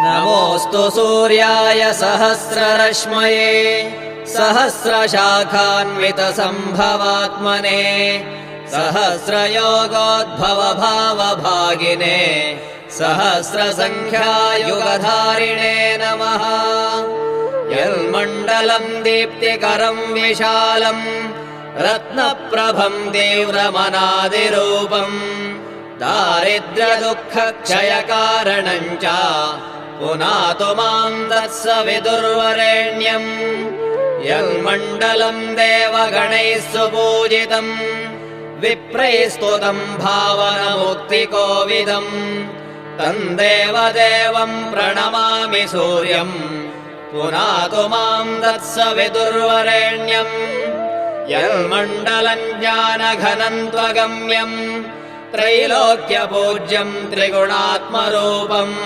नमोऽस्तु सूर्याय सहस्ररश्मये सहस्रशाखान्वितसम्भवात्मने सहस्रयोगोद्भवभावभागिने सहस्रसङ्ख्यायुगधारिणे नमः। यन्मण्डलम् दीप्तिकरम् विशालम् रत्नप्रभम् तीव्रमनादिरूपम् दारिद्र्यदुःखक्षयकारणम् च पुनातु माम् तत्सवितुर्वरेण्यम्। यन्मण्डलम् देवगणैः सुपूजितम् विप्रैः स्तुतम् भावनमुक्तिकोविदम् तम् देवदेवम् प्रणमामि सूर्यम् पुनातु माम् तत्सवितुर्वरेण्यम्। यन्मण्डलम् ज्ञानघनम् त्वगम्यम् त्रैलोक्यपूज्यम् त्रिगुणात्मरूपम्